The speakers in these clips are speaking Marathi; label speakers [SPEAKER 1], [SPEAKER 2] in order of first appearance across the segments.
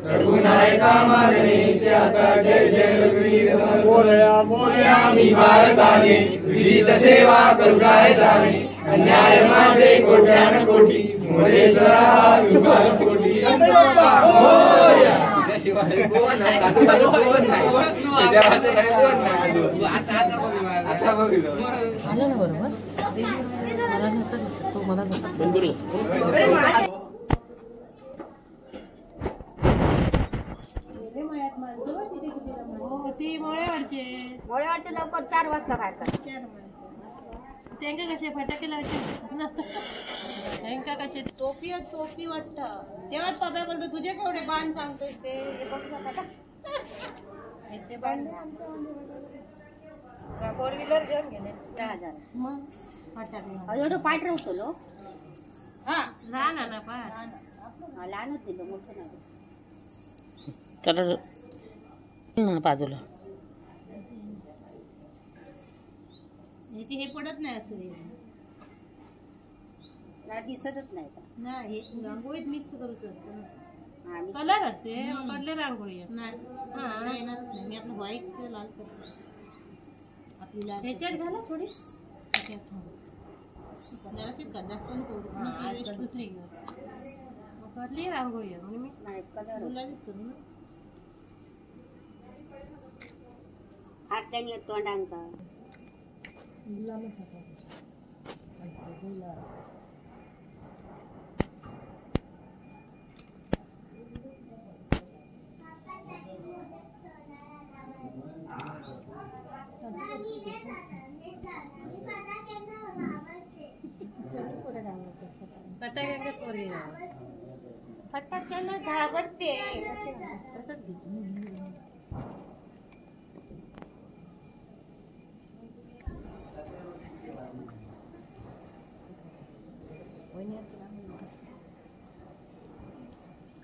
[SPEAKER 1] रघुनायका माननीचे आता जय जय रघुवीर मोरया मोरया मी भारताने तुझीच सेवा करू काय जाणे अन्याय माझे कोट्यान कोटी मोरेश्वरा तुझा कोटी मोरया शिवाय कोण नाही आता बघितलं
[SPEAKER 2] आलं ना बरोबर मला नव्हतं तो मला नव्हता
[SPEAKER 3] मोळेवाडचे लवकर 4 वाजता बाहेर काढ.
[SPEAKER 2] त्यांका कसे फटाके लावायचे त्यांका कसे
[SPEAKER 3] टोपी वाटतं तेव्हाच पप्पा बोलतो तुझे केवढे बाण सांगतोय ते हे बघ ते बाण 4 व्हीलर घेऊन गेले 10,000
[SPEAKER 2] मग फटाके
[SPEAKER 3] एवढं पाठ राहतो लो हा
[SPEAKER 2] लहान ना पाठ
[SPEAKER 3] लहानच दिलं मोठं नाही
[SPEAKER 2] तर बाजूला
[SPEAKER 3] हे पडत नाही असं नाही दिसतच नाही का
[SPEAKER 2] नाही रांगोळीत मिक्स करूच असतं कलर असते कलर रांगोळी नाही येणार नाही मी आपलं व्हाईट लाल करतो आपली ह्याच्यात घाला थोडी जरा शिका जास्त नको दुसरी करली रांगोळी आहे म्हणून मी
[SPEAKER 3] नाही कलर
[SPEAKER 2] गुलाबीच करू ना
[SPEAKER 3] हास्याने तोंडांका
[SPEAKER 2] गुलाबच
[SPEAKER 3] फटाक्यांना घाबरते तसंच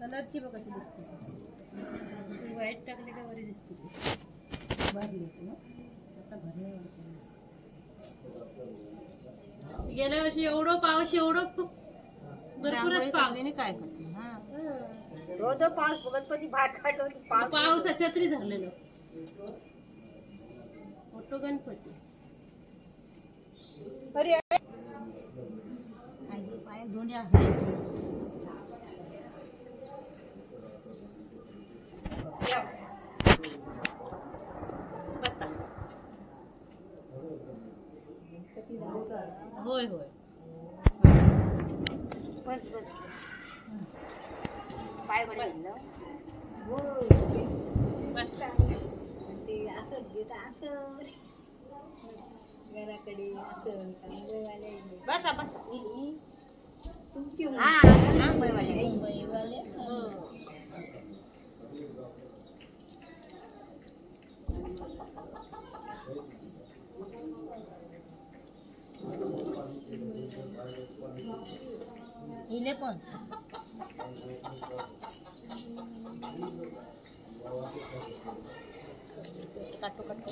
[SPEAKER 2] कलरची बघ कशी दिसते व्हाईट टाकले का बरी दिसते भारी येते ना आता गेल्या वर्षी एवढं पाऊस एवढं भरपूरच पाऊस
[SPEAKER 3] काय करते रोज पाऊस बघत पण भात खाटवली
[SPEAKER 2] पाऊस छत्री धरलेलं मोठो गणपती
[SPEAKER 3] अरे
[SPEAKER 2] पाय धोंड्या आहे होय होय बस बस पाय बघितलं हो बस ते असं देत असं घराकडे असं मुंबईवाले
[SPEAKER 3] बसा बसा
[SPEAKER 2] तुमची मुंबईवाले हो इले पण काटो काटो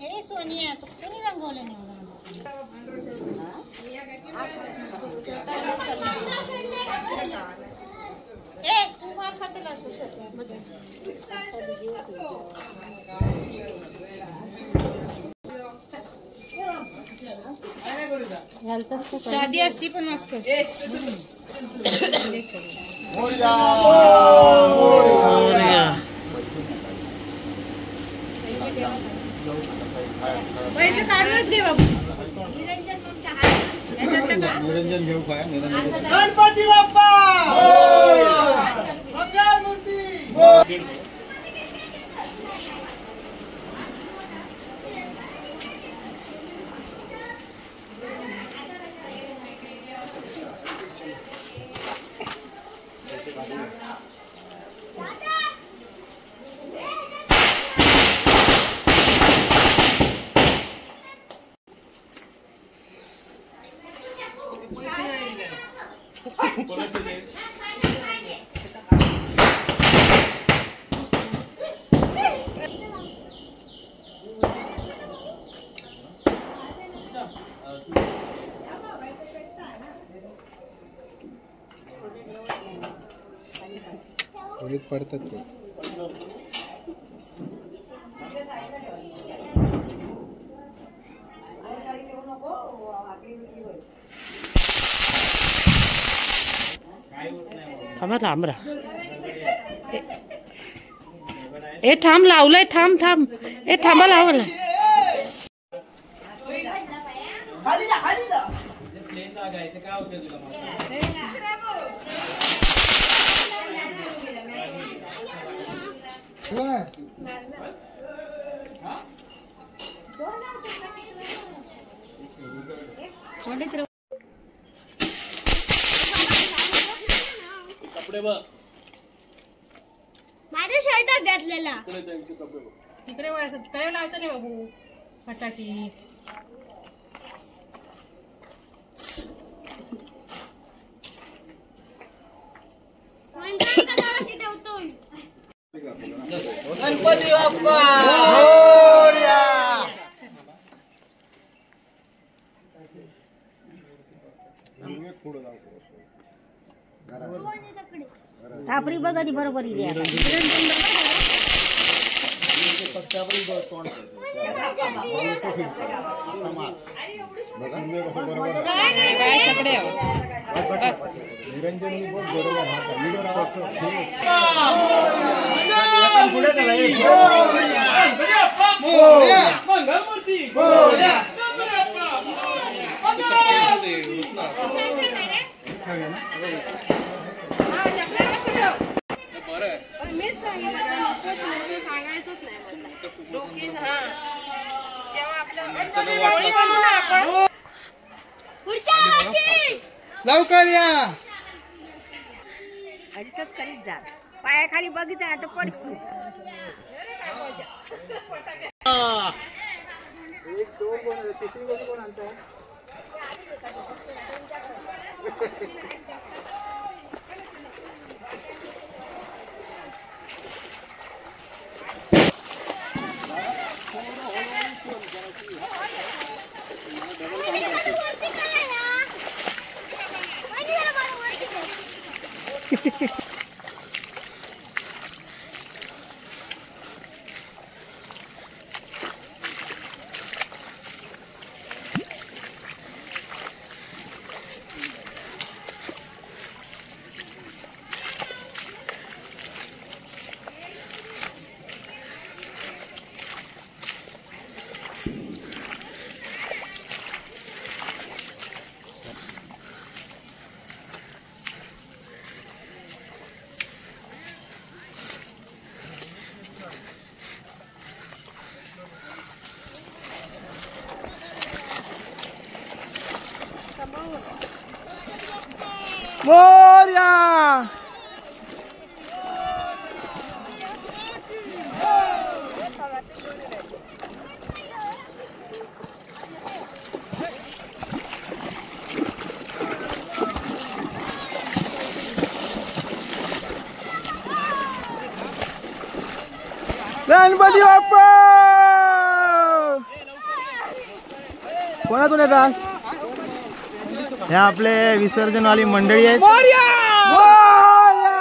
[SPEAKER 2] ए सोनिया तू कोणी रंगवलं नाही
[SPEAKER 3] ए तू मार खाते साधी असती पण मस्त पैसे काढूनच घे बाबू
[SPEAKER 1] निरंजन घेऊ काय निरंजन
[SPEAKER 3] गणपती बाप्पा मंगल मूर्ती
[SPEAKER 1] पडतात ते
[SPEAKER 4] थांब रा ए थांब लावलंय थांब थांब ए थांबा लावलंय
[SPEAKER 2] माझ्या शर्टात घातलेला
[SPEAKER 3] तिकडे काय लावतं नाही बाबू फटाकी
[SPEAKER 4] गणपती बाप्पा
[SPEAKER 2] थापरी बघ आधी बरोबर
[SPEAKER 1] लवकर या
[SPEAKER 2] करीत जा पायाखाली बघितलं आता पडशी
[SPEAKER 1] तिसरी गोष्ट कोण आणताय मोरया. गणपती बाप्पा. कोणातून येतात? हे आपले विसर्जनवाली मंडळी आहेत. मोरया. मोरया.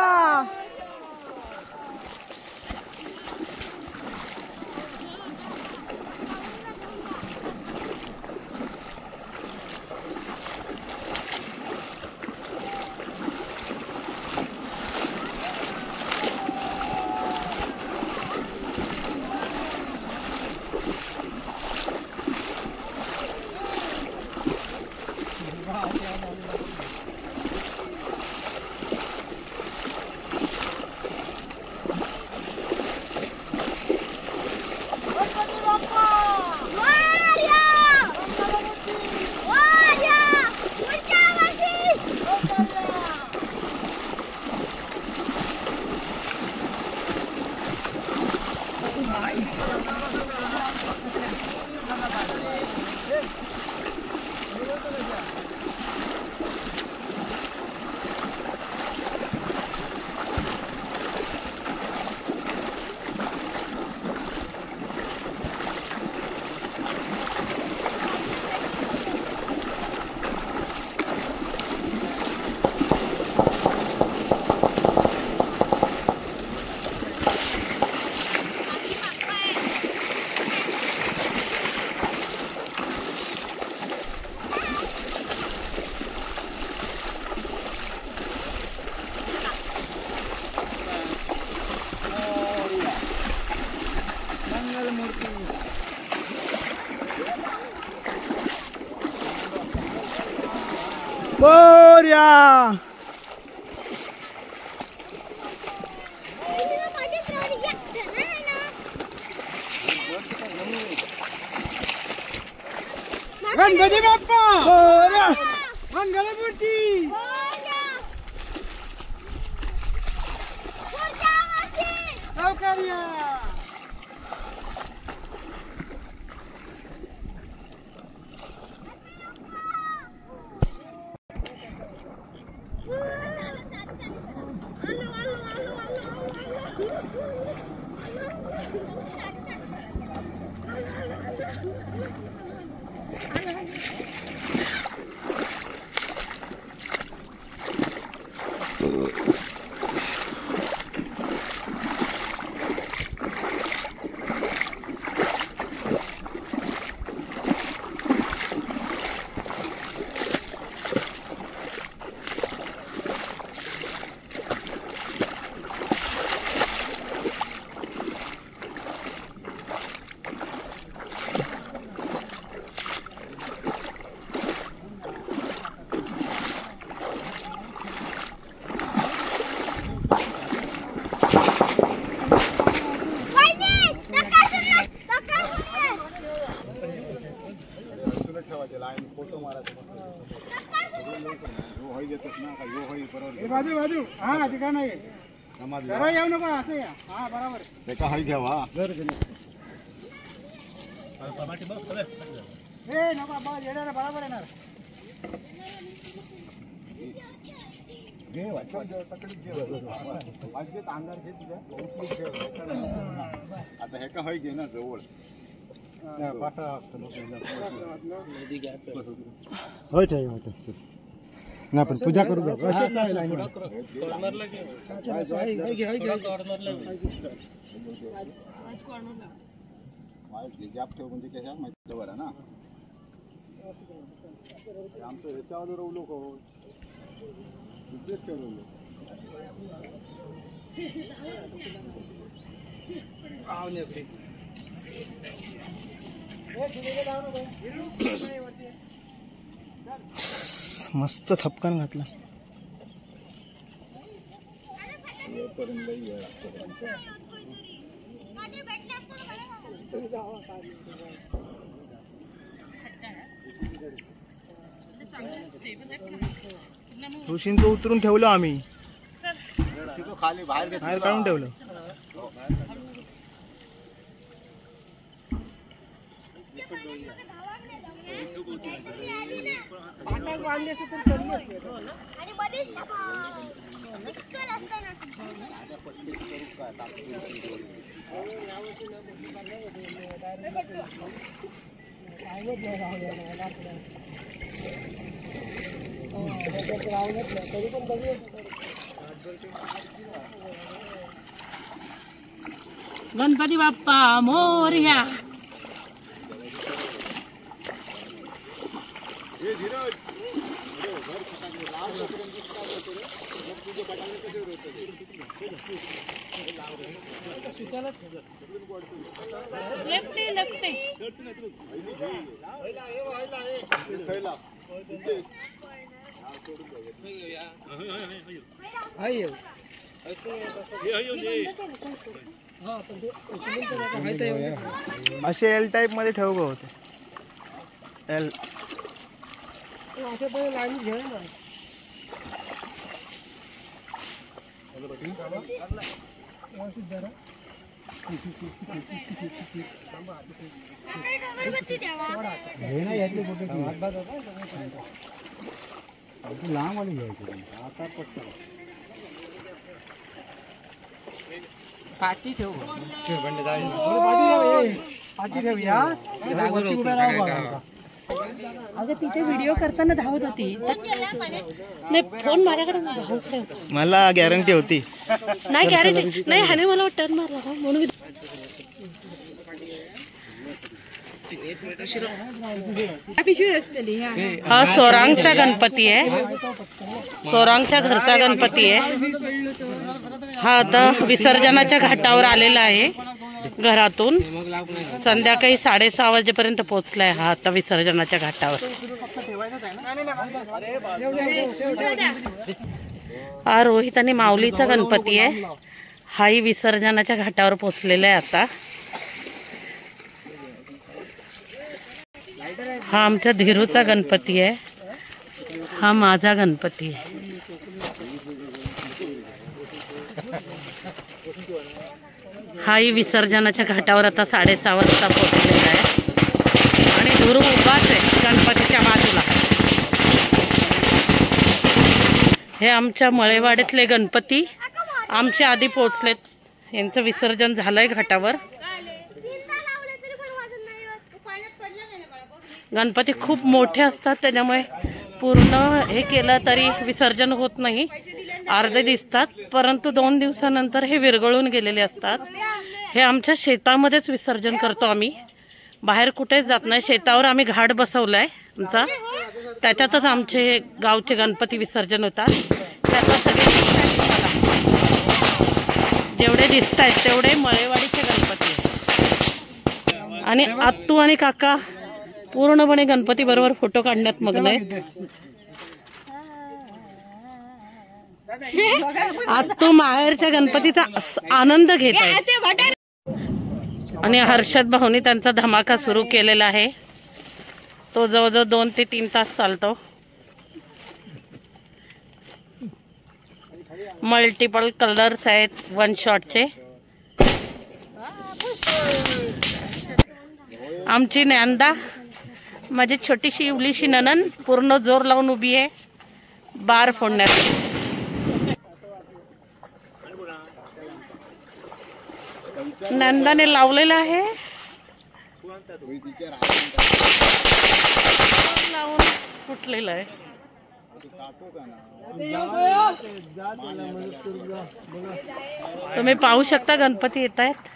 [SPEAKER 1] गणपती बाप्पा. मोरया. मंगलमूर्ती. लवकर या. बाजू बाजू हा ठिकाण आहे. येऊ नका असं या. हा बरोबर त्याचा हाय घ्यावा. बरोबर येणार. आता हे का हाय घे ना जवळ होय ना पण पूजा करू द्या. गॅप ठेव म्हणजे कशा माहिती बरं ना आमचं ह्याच्यावर रवलो को ठेवलो. मस्त थपकान घातला. ऋषींचं उतरून ठेवलं आम्ही, बाहेर काढून ठेवलं.
[SPEAKER 4] गणपती बाप्पा मोरया.
[SPEAKER 1] असे एल टाइप मध्ये ठेव गं होते. एल लांबवाली घ्यायची आता पटकन.
[SPEAKER 4] पाठी ठेव.
[SPEAKER 1] पाठी ठेवूया.
[SPEAKER 4] अगं तिथे व्हिडिओ करताना धावत होती. नाही फोन माझ्याकडे
[SPEAKER 1] मला गॅरंटी होती.
[SPEAKER 4] नाही गॅरंटी नाही. ह्याने मला टर्न मारला म्हणून. हा सोरांगचा गणपती आहे. सोरांगच्या घरचा गणपती आहे. हा आता विसर्जनाच्या घाटावर आलेला आहे. घरातून संध्याकाळी 6:30 वाजेपर्यंत पोहोचलाय हा आता विसर्जनाच्या घाटावर. हा रोहित आणि माऊलीचा गणपती आहे. हाही विसर्जनाच्या घाटावर पोहोचलेला आहे आता. हा आमच्या धीरूचा गणपती आहे. हा माझा गणपती आहे. हाही विसर्जनाच्या घाटावर आता 6:30 वाजता पोहोचलेला आहे. आणि धीरू उभाच आहे गणपतीच्या बाजूला. हे आमच्या मळेवाड्यातले गणपती आमच्या आधी पोहोचलेत. यांचं विसर्जन झालंय घाटावर. गणपती खूप मोठे असतात त्याच्यामुळे पूर्ण हे केलं तरी विसर्जन होत नाही. अर्धे दिसतात परंतु 2 दिवसानंतर हे विरघळून गेलेले असतात. हे आमच्या शेतामध्येच विसर्जन करतो आम्ही. बाहेर कुठेच जात नाही. शेतावर आम्ही घाट बसवलाय आमचा. त्याच्यातच आमचे गावचे गणपती विसर्जन होतात. त्याचा सगळे जेवढे दिसत आहेत तेवढे मळेवाडीचे गणपती आहेत. आणि आत्तू आणि काका पूर्णपणे गणपती बरोबर फोटो काढण्यात मग्न आहेत. आत्तू माहेरच्या गणपतीचा आनंद घेत आहे. आणि हर्षद भाऊनी त्यांचा धमाका सुरू केलेला आहे. तो जवळजवळ 2 ते 3 तास चालतो. मल्टिपल कलर्स आहेत 1 शॉटचे. आमची नंदा माझी छोटीशी इवलीशी ननन पूर्ण जोर लावून उभी आहे बार फोडण्यात. नंदाने लावलेला आहे लावून फुटलेलं आहे. तुम्ही पाहू शकता गणपती येत आहेत.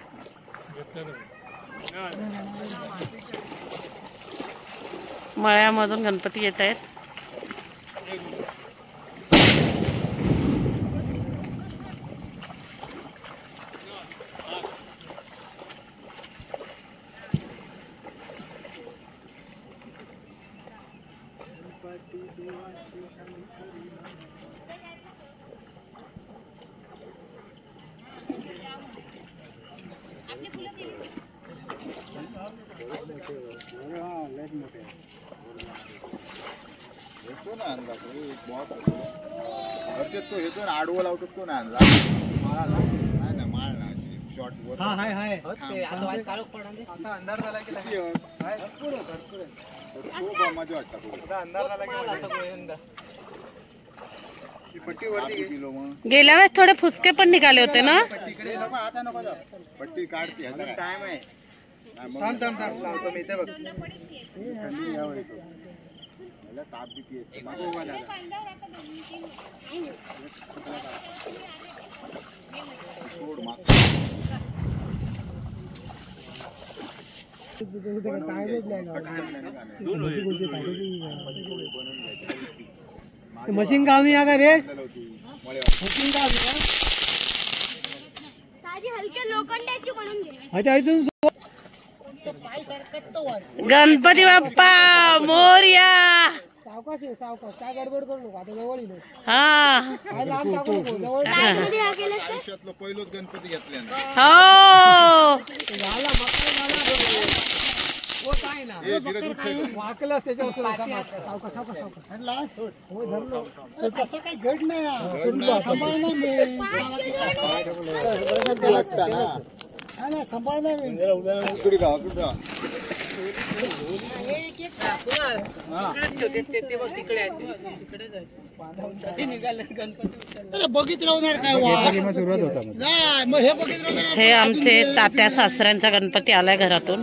[SPEAKER 4] मळ्यामधून गणपती येत आहेत.
[SPEAKER 5] येतो ना आणला तो एक बॉक्स होतो तो येतो ना आडवं लावतो तो ना आणला नाही ना माळ ना शॉर्ट वर
[SPEAKER 1] हा हाय हाय
[SPEAKER 5] आता अंधार झाला की खूप मजा वाटतं अंधार झाला की पट्टी वरती किलो मग
[SPEAKER 4] गेल्या वेळेस थोडे फुसके पण निघाले होते ना.
[SPEAKER 5] तिकडे नको आता नको जा पट्टी काढते अजून टाइम आहे थांब थांब थांब लावतो मी इथे बघ थंडी यावं येतो मला ताप भीती येते मागो उभा दादा सोड माग
[SPEAKER 1] मशीन काम नाही का रे
[SPEAKER 5] मशीन
[SPEAKER 6] हलक्या लोखंडाची म्हणून
[SPEAKER 4] गणपती बाप्पा मोरया.
[SPEAKER 1] सावकाश आहे सावकाश काय गडबड करू नको आता जवळ येईल
[SPEAKER 4] हा
[SPEAKER 1] काय लांब टाकू नको जवळ
[SPEAKER 5] आयुष्यातलं पहिलोच गणपती घेतले
[SPEAKER 4] हो
[SPEAKER 1] वाकलं त्याच्या सावकाश सावकाश सावकाश हो धरलो तसं काही घड नाही सांभाळ नाही सांभाळ नाही बघित राहणार काय सुरुवात होता मग हे बघित राहणार.
[SPEAKER 4] हे आमचे तात्या सासऱ्यांचा गणपती आलाय घरातून.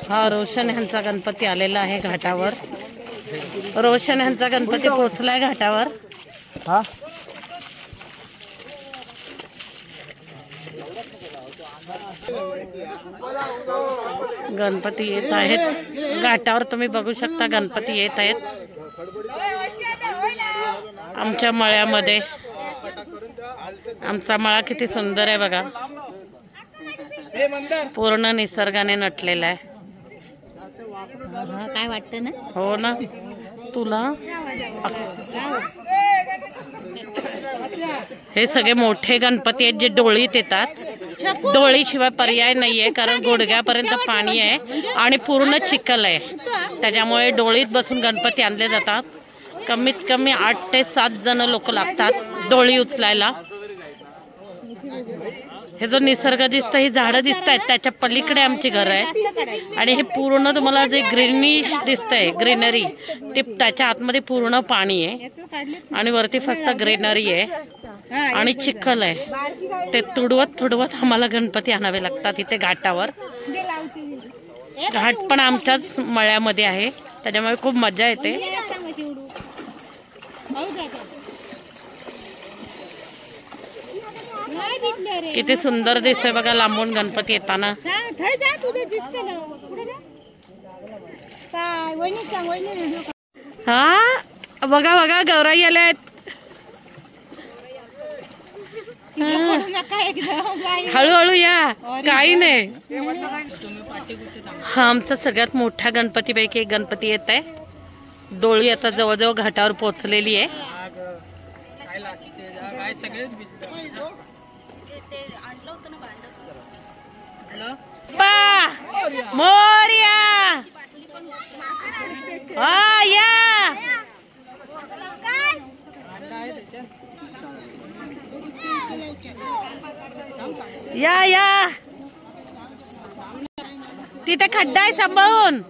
[SPEAKER 4] हा रोशन ह्यांचा गणपती आलेला आहे घाटावर. रोशन ह्यांचा गणपती पोहोचलाय घाटावर.
[SPEAKER 1] हा
[SPEAKER 4] गणपती येत आहेत घाटावर. तुम्ही बघू शकता गणपती येत आहेत आमच्या मळ्यामध्ये. आमचा मळा किती सुंदर आहे बघा. पूर्ण निसर्गाने नटलेला आहे.
[SPEAKER 2] काय वाटतं ना.
[SPEAKER 4] हो ना तुला. हे सगळे मोठे गणपती आहेत जे डोळीत येतात. डोळीशिवाय पर्याय नाहीये कारण गुडघ्यापर्यंत पाणी आहे आणि पूर्ण चिखल आहे. त्याच्यामुळे डोळीत बसून गणपती आणले जातात. कमीत कमी 8 ते 7 जण लोक लागतात डोळी उचलायला. हे जो निसर्ग दिसतं ही झाडं दिसत आहेत त्याच्या पलीकडे आमची घर आहेत आणि हे पूर्ण तुम्हाला जे ग्रीनिश दिसतंय ग्रीनरी ते त्याच्या आतमध्ये पूर्ण पाणी आहे आणि वरती फक्त ग्रीनरी आहे आणि चिखल आहे. ते तुडवत आम्हाला गणपती आणावे लागतात इथे घाटावर. घाट पण आमच्याच मळ्यामध्ये आहे त्याच्यामुळे खूप मजा येते. किती सुंदर दिसतंय बघा लांबून गणपती येताना. हा बघा बघा गौराई आल्या आहेत. हळूहळू या काही नाही. हा आमचा सगळ्यात मोठ्या गणपतीपैकी एक गणपती येत आहे. डोळी आता जवळजवळ घाटावर पोहोचलेली आहे. मोरया हा या तिथे खड्डा आहे सांभाळून.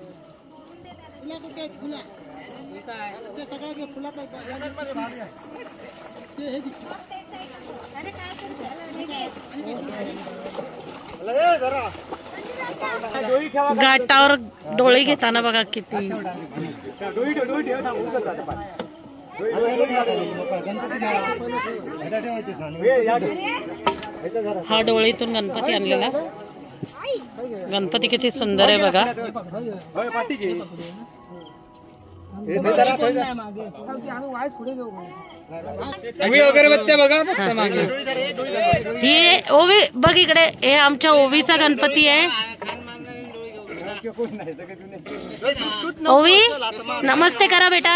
[SPEAKER 4] घाटावर डोळी घेताना बघा किती. हा डोळीतून गणपती आणलेला. गणपती किती सुंदर आहे बघा.
[SPEAKER 1] अगरबत्त्या बघा फक्त मागे.
[SPEAKER 4] ही ओवी बघ इकडे, हे आमच्या ओवीचा गणपती आहे. ओवी नमस्ते करा बेटा.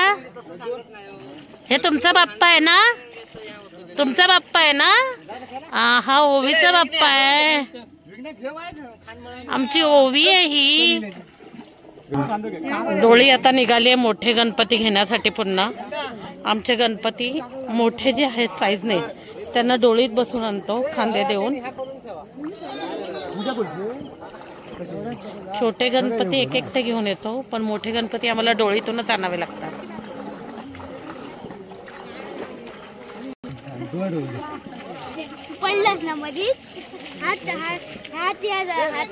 [SPEAKER 4] हे तुमचा बाप्पा आहे ना, तुमचा बाप्पा आहे ना. हा ओवीचा बाप्पा आहे, आमची ओवी आहे ही. डोळी आता निघाली मोठे गणपती घेण्यासाठी. पुन्हा आमचे गणपती मोठे जे आहेत साईज नाही, त्यांना डोळीत बसून आणतो खांदे देऊन. छोटे गणपती एक एकटे घेऊन येतो, पण मोठे गणपती आम्हाला डोळीतूनच आणावे लागतात.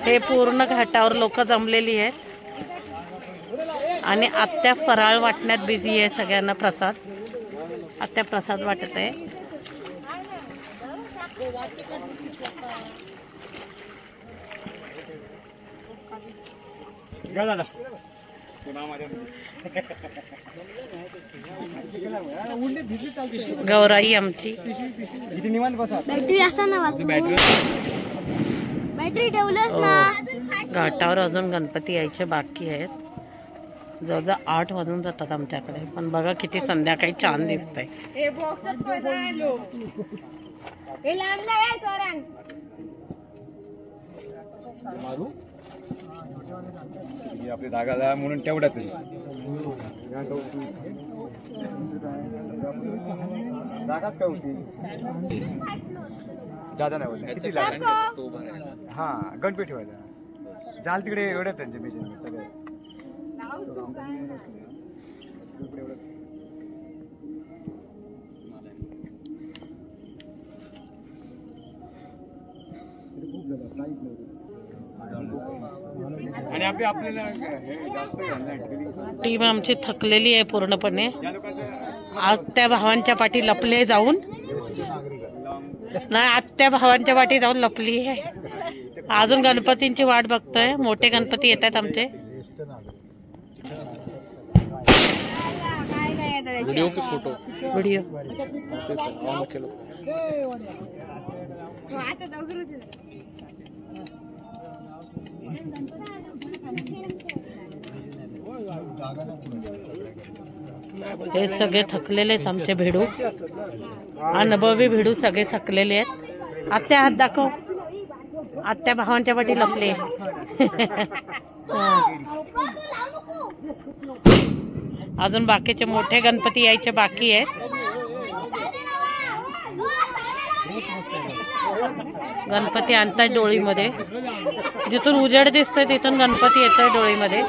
[SPEAKER 4] हे पूर्ण घाटावर लोक जमलेली आहेत आणि आत्या फराळ वाटण्यात बिझी आहे. सगळ्यांना प्रसाद, आत्या प्रसाद वाटत आहे. गौराई आमची.
[SPEAKER 6] बॅटरी असा ना बॅटरी ठेवलंच ना.
[SPEAKER 4] घाटावर अजून गणपती यायचे बाकी आहेत. जवळजवळ 8 वाजून जातात आमच्याकडे, पण बघा किती संध्याकाळी छान दिसतंय.
[SPEAKER 5] आपली जागा म्हणून तेवढ्याच जागाच काय होती. जादा नाही होत. किती लागेल? हा गणपती ठेवायचा जाल तिकडे एवढंच त्यांचे मेजर सगळे. आणि आपल्याला
[SPEAKER 4] टीम आमची थकलेली आहे पूर्णपणे. आत्या भावांच्या पाठी लपले जाऊन, नाही आत्या भावांच्या पाठी जाऊन लपली आहे. अजून गणपतींची वाट बघतोय. मोठे गणपती येत आहेत आमचे.
[SPEAKER 1] व्हिडिओ की फोटो?
[SPEAKER 4] व्हिडिओ. हे सगळे थकलेले आहेत आमचे भिडू, अनुभवी भिडू सगळे थकलेले आहेत. आत्या हात दाखव. आत्या भावांच्या पाठी लपले. अजून बाकीचे मोठे गणपती यायचे बाकी आहेत. गणपती आणताय डोळीमध्ये. जिथून उजेड दिसतोय तिथून गणपती येतोय डोळीमध्ये.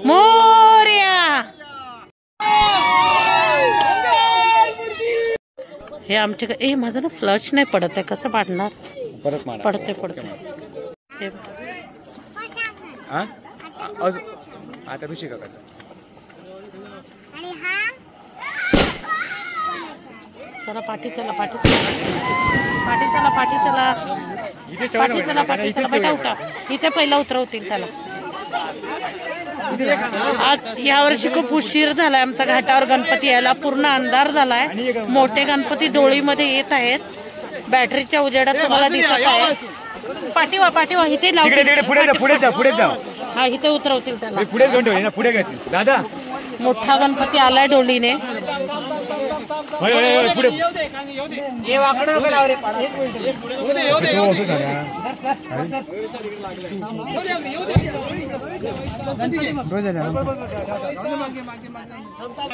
[SPEAKER 4] मोरया. हे आमच्या माझं ना फ्लश नाही पडत आहे. कसं पाडणार? पडते
[SPEAKER 5] आता ऋषी काकाचा.
[SPEAKER 4] चला पाठी चला, पाठी चला, पाठी चला, पाठी चला, पाठी चला, पाठी चला. बेटा उठा, इथे पहिला उतरवतील. चला. आज यावर्षी खूप उशीर झालाय आमचा घाटावर गणपती यायला. पूर्ण अंधार झालाय. मोठे गणपती डोळीमध्ये येत आहेत. बॅटरीच्या उजेडात तुम्हाला दिसत आहे. पाठीवा पाठीवा, इथे लावतील.
[SPEAKER 5] पुढे जा.
[SPEAKER 4] हा इथे उतरवतील त्याला.
[SPEAKER 5] पुढे घेऊन ठेवले ना, पुढे घेतील दादा.
[SPEAKER 4] मोठा गणपती आलाय डोलीने.
[SPEAKER 5] पुढे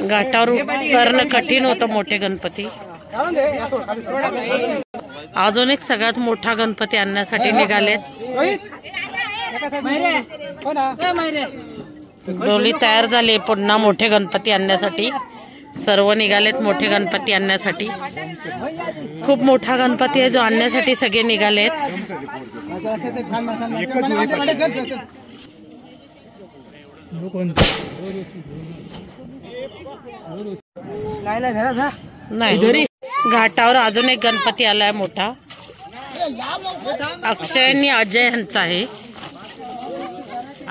[SPEAKER 4] घाटावर उतरणं कठीण होतं मोठे गणपती. अजून एक सगळ्यात मोठा गणपती आणण्यासाठी निघालेत. डोली तयार झाली पुन्हा मोठे गणपती आणण्यासाठी. सर्व निघालेत मोठे गणपती आणण्यासाठी। खूप मोठा गणपती आहे जो आणण्यासाठी सगळे निघालेत। नाही, घाटावर अजून एक गणपती आलाय मोठा, अक्षय आणि अजय यांचा आहे।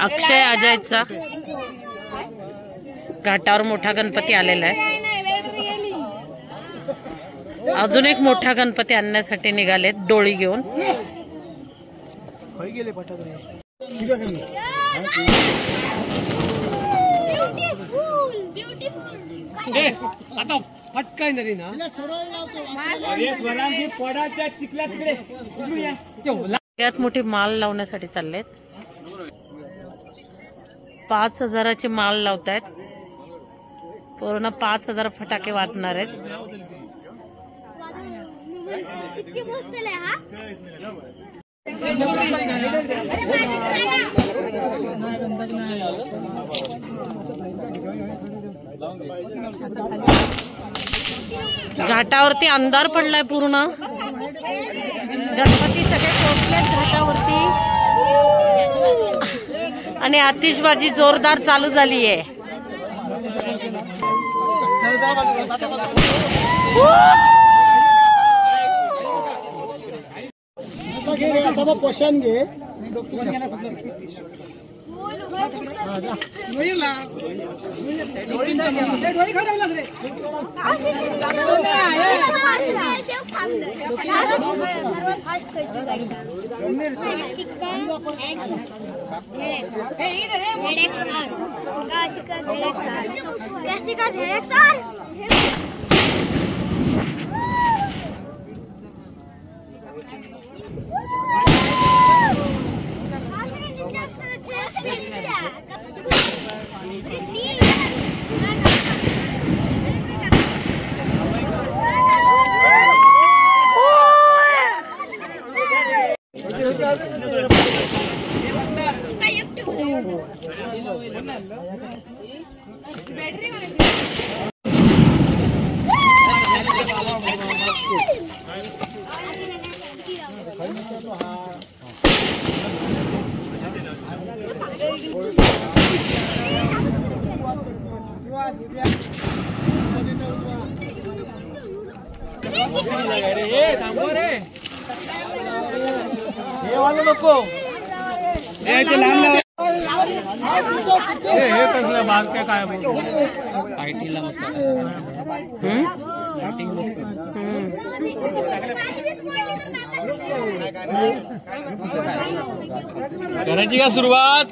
[SPEAKER 4] अक्षय अजयचा घाटावर मोठा गणपती आलेला आहे। अजून एक मोठा गणपती आणण्यासाठी निघालेत डोळी घेऊन। सगळ्यात मोठी माल लावण्यासाठी चाललेत। 5000ची माल लावतायत। पूर्ण 5000 फटाके वाजणार आहेत। घाटावरती अंधार पडलाय पूर्ण। गणपती सगळे पोहोचलेत घाटावरती आणि आतिषबाजी जोरदार चालू झाली आहे।
[SPEAKER 5] पोषण घे
[SPEAKER 1] करायची का सुरुवात?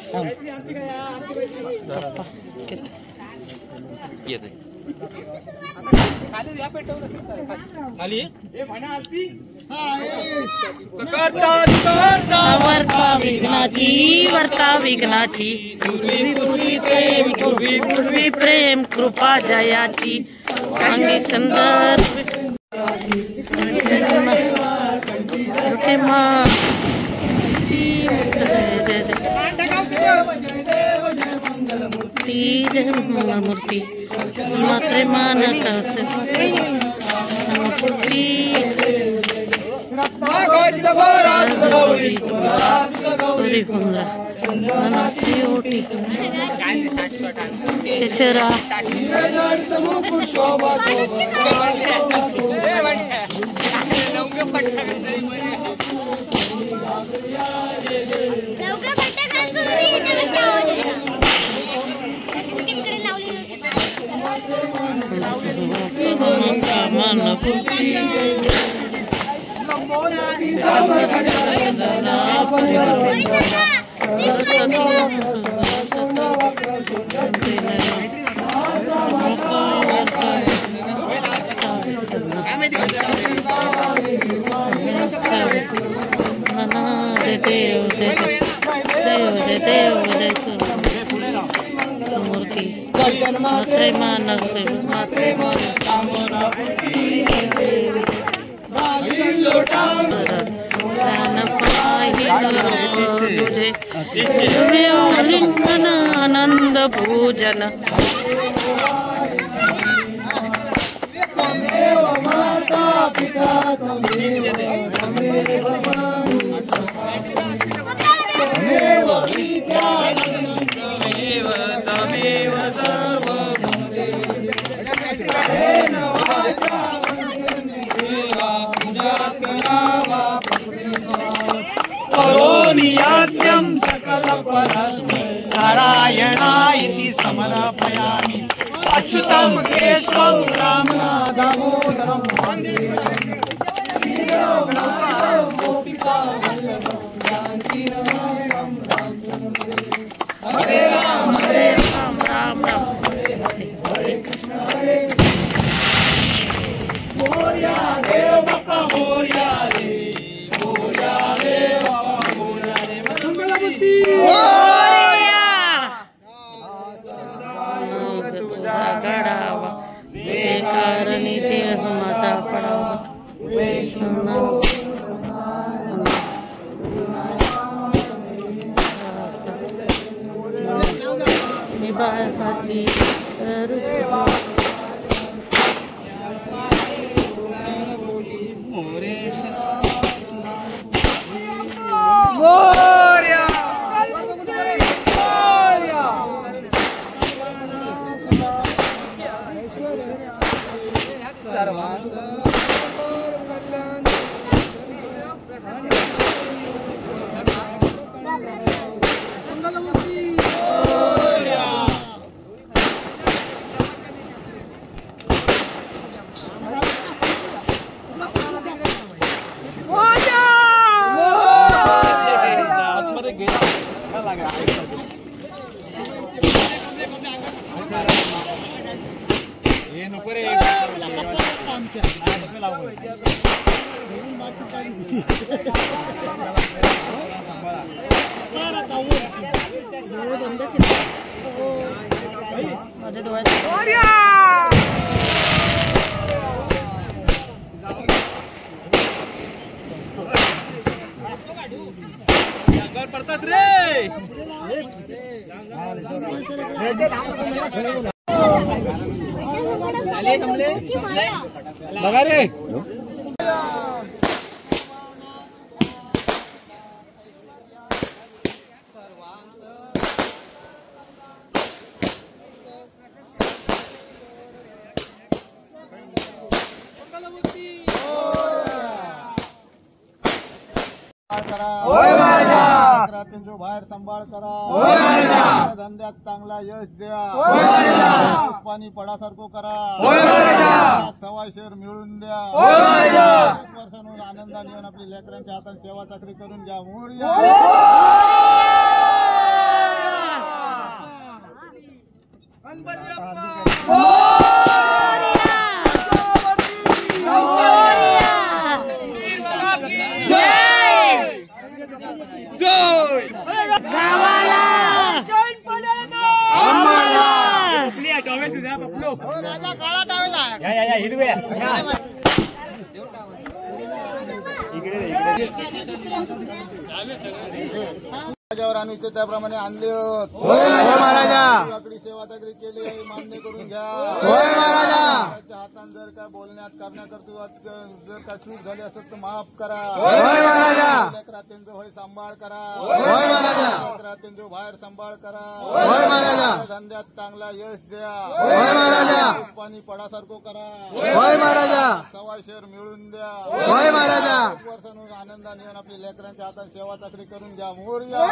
[SPEAKER 4] वर्ता विघ्नाची पूर्वी प्रेम कृपा जयाची अंगी सुंदर मूर्ती मात्रे मानता आनंद पूजन
[SPEAKER 1] त्वमेव माता पिता त्वमेव त्वमेव विद्यानन्दं त्वमेव त्वमेव सर्वं तेन वाचा देवा पूजात् करावा करोमि यज्ञं सकलपरस्मै नारायणायति समर्पयामि अच्युतं केशवं रामं दामोदरं वन्दे हरे राम राम राम हरे कृष्ण हरे मोरया देव बाप्पा मोरया देव बाप्पा मोरया देव मंगलमूर्ती
[SPEAKER 4] गडावा बेकारणी देह माता पडावा मी बाळाची
[SPEAKER 1] पडतात रे बघा रे
[SPEAKER 5] जो बाहेर सांभाळ करा धंद्यात चांगला यश द्या पाणी पडासारखं करा सवाशेर मिळून द्या वर्षांवर आनंदाने येऊन आपली लेकरांच्या हातात सेवा चाकरी करून घ्या मोरया गणपती राजावर आम्ही त्याप्रमाणे आणले आकडी सेवा चाकरी केली मान्य करून घ्या हातान जर काय बोलण्यात करण्याकरता जर काय चूक झाली असेल तर माफ करा लेकरांचं होय सांभाळ करा लेकरांचं बाहेर सांभाळ करा धंद्यात चांगला यश द्या पाणी पडासारखं करा सवाशेर मिळून द्या वर्षांवर आनंदाने येऊन आपली लेकरांच्या हातात सेवा चाकरी करून घ्या मोरया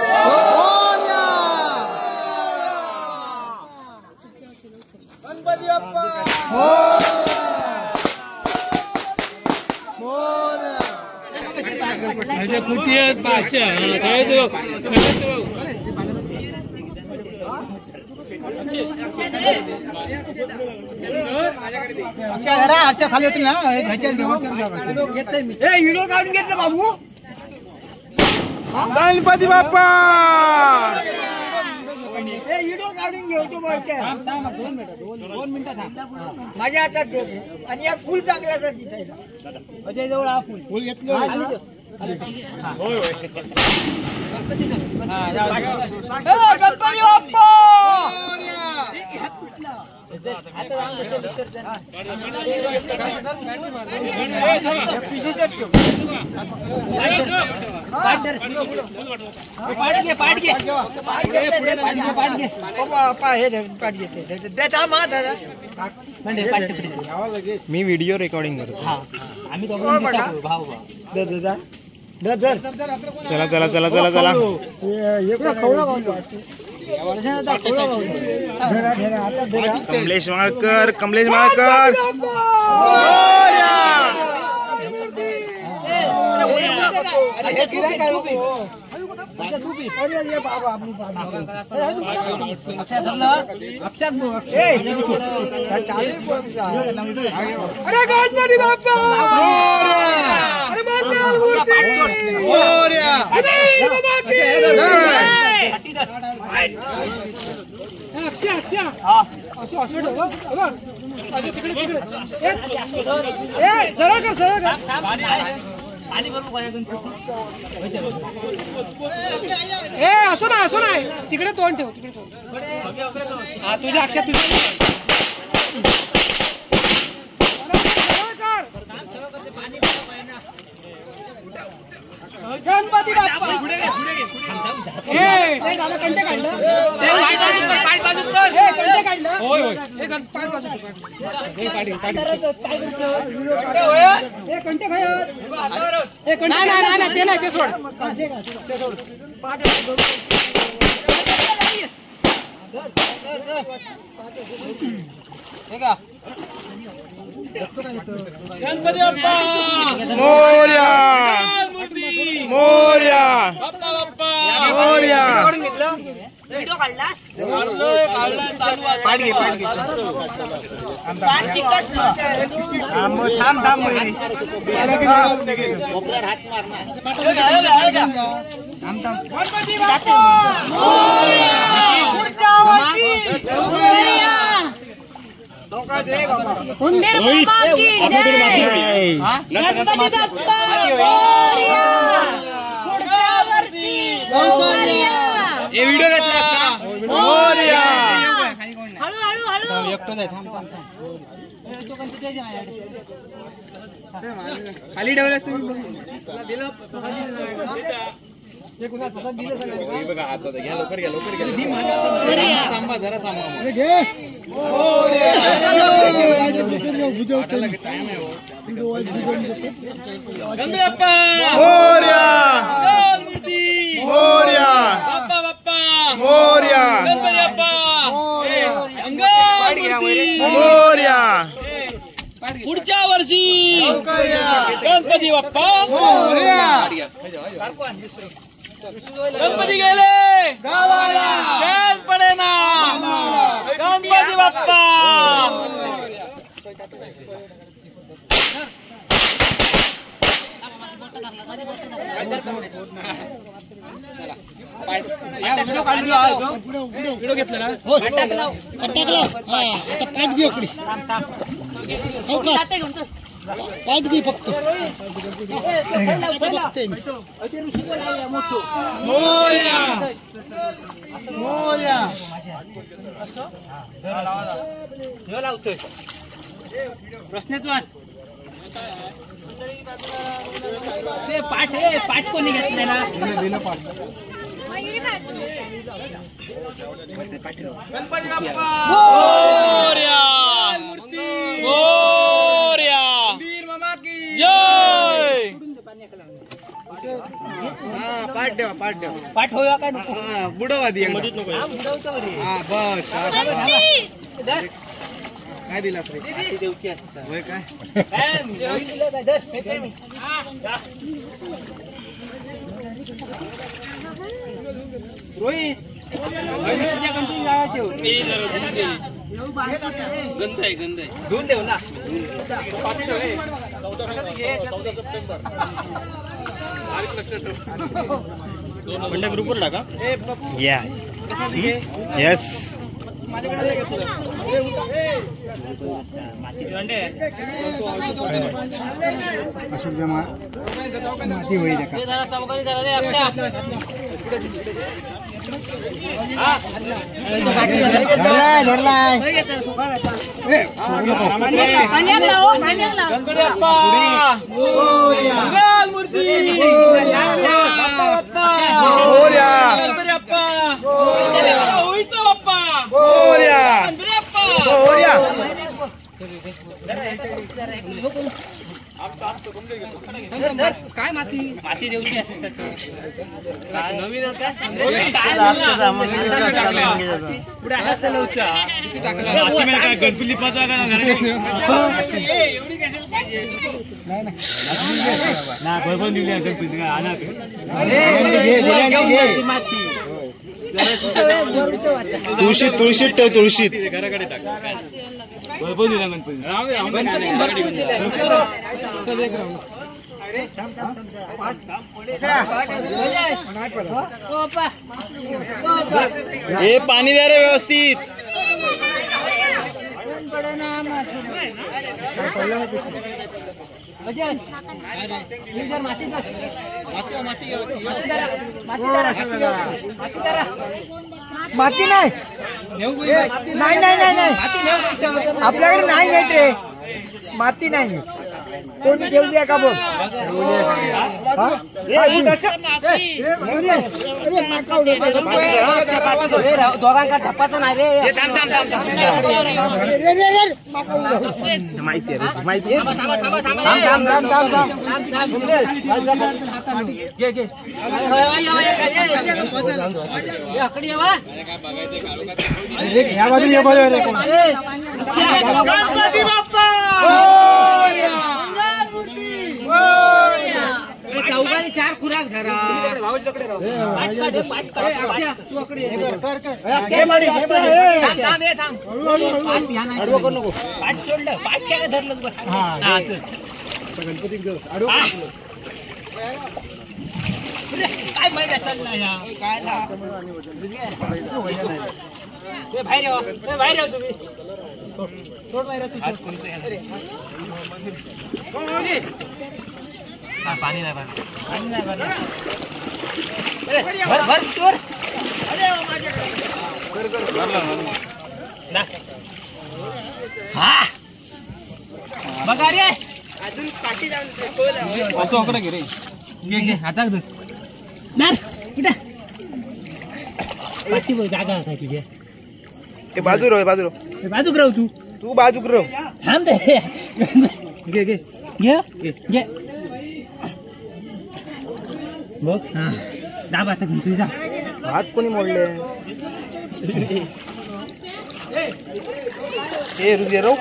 [SPEAKER 5] गणपती बाप्पा
[SPEAKER 1] कुठे भाषा
[SPEAKER 5] खाली होती ना व्हिडिओ काढून घेतलं बाबू गणपती बाप्पा व्हिडिओ काढून घेतो दोन मिनिटं माझ्या हातात घेतो आणि या फुल टाकल्या तर अजय जवळ हा फुल घेतलं गणपती बाप्पा
[SPEAKER 1] मी व्हिडिओ रेकॉर्डिंग करतो. चला चला चला चला चला. कमलेश माळकर, कमलेश माळकर.
[SPEAKER 7] अरे गणपती बाप्पा, सरळ कर सरळ कर. ए असो नाही तिकडे तोंड ठेव, तिकडे तोंड. हा तुझ्या अक्षात गणपती बाप्पा. कंटे काढलं, कंटे ते नाही ते सोड. गणपती बाप्पा
[SPEAKER 1] मोरया, मोरया, मोरया.
[SPEAKER 7] व्हिडिओ काढला
[SPEAKER 1] व्हिडिओ घेतला मोरया.
[SPEAKER 7] खाली ठेवलं लवकर घ्या थांबा जरा थांबा.
[SPEAKER 1] मोरया, मोरया, मोरया.
[SPEAKER 7] पुढच्या वर्षी गणपती बाप्पा गणपती गेले गावाला, पडे ना गणपती बाप्पा.
[SPEAKER 5] व्हिडिओ घेतला ना, आता पाठ घे इकडे, पाठ घे फक्त. मोरया, मोरया.
[SPEAKER 7] पाठ कोणी घेतले ना.
[SPEAKER 1] गणपती बाप्पा
[SPEAKER 7] मोरया, मोरया,
[SPEAKER 1] वीर मामा की
[SPEAKER 7] जय.
[SPEAKER 1] पाठ ठेवा, पाठ ठेवा.
[SPEAKER 7] पाठ होया काय नको.
[SPEAKER 1] बुडवादी मधूच नको. हा बस. काय दिलास रे? देवची असतात होय काय?
[SPEAKER 7] रोहित गंध आहे, गंध आहे. धुवून देऊ ना. 14 सप्टेंबर
[SPEAKER 1] ग्रुपवर टाका. या येस. माती होईल.
[SPEAKER 7] काय माती माती देऊची नवीन गणपती
[SPEAKER 5] तुळशीत तुळशीत ठेव तुळशीत
[SPEAKER 1] घराकडे टाक
[SPEAKER 5] हे पाणी द्या रे व्यवस्थित
[SPEAKER 7] माती नाही नाही नाही नाही नाही आपल्याकडे नाही येत रे माती नाही कोणी देऊ द्या का बघ दोघांका झपाचं नाही रे
[SPEAKER 5] माहिती आहे माहिती
[SPEAKER 7] या बाजूने
[SPEAKER 5] गणपती बाप्पा
[SPEAKER 7] चौघांनी 4 खुराक धरा काय माहिती बाहेर तुम्ही पाणी नाही बघा रे अजून पाठी जाऊन घे रे घे हातात कुठे जागा काय तुझ्या
[SPEAKER 5] ते बाजू राह बाजू
[SPEAKER 7] बाजूक राहू तू
[SPEAKER 5] बाजूक राह
[SPEAKER 7] थांब दे घे घे घे घे बघ दाब आता घे जा
[SPEAKER 5] हात कोणी मोडले ए रुजे राव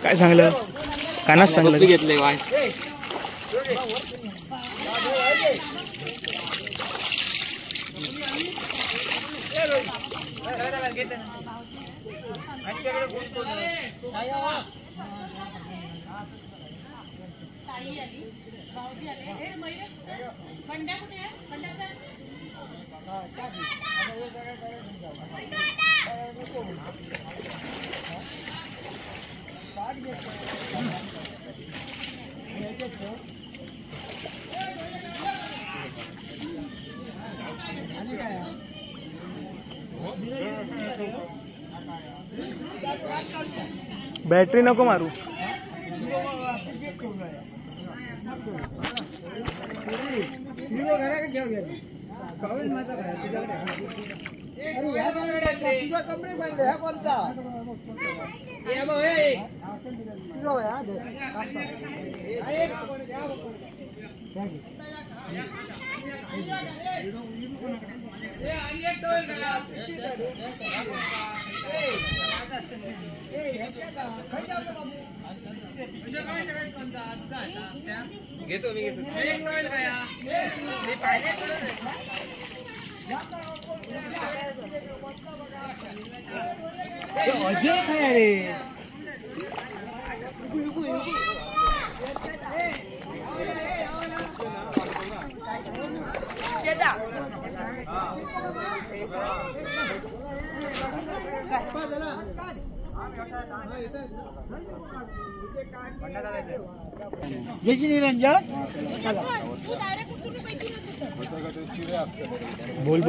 [SPEAKER 5] काय सांगलं कानाच सांगलं घेतले वाय बॅटरी नको मारू घेतो मी घेतो
[SPEAKER 7] अजय काय रे घ्यायची निरंजन चला बोल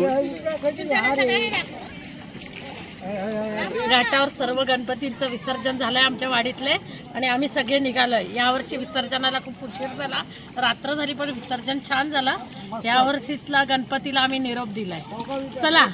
[SPEAKER 4] घाटावर सर्व गणपतींचं विसर्जन झालंय आमच्या वाडीतले आणि आम्ही सगळे निघालोय. यावर्षी विसर्जनाला खूप उशीर झाला, रात्र झाली पण विसर्जन छान झालं. यावर्षीतला गणपतीला आम्ही निरोप दिलाय. चला.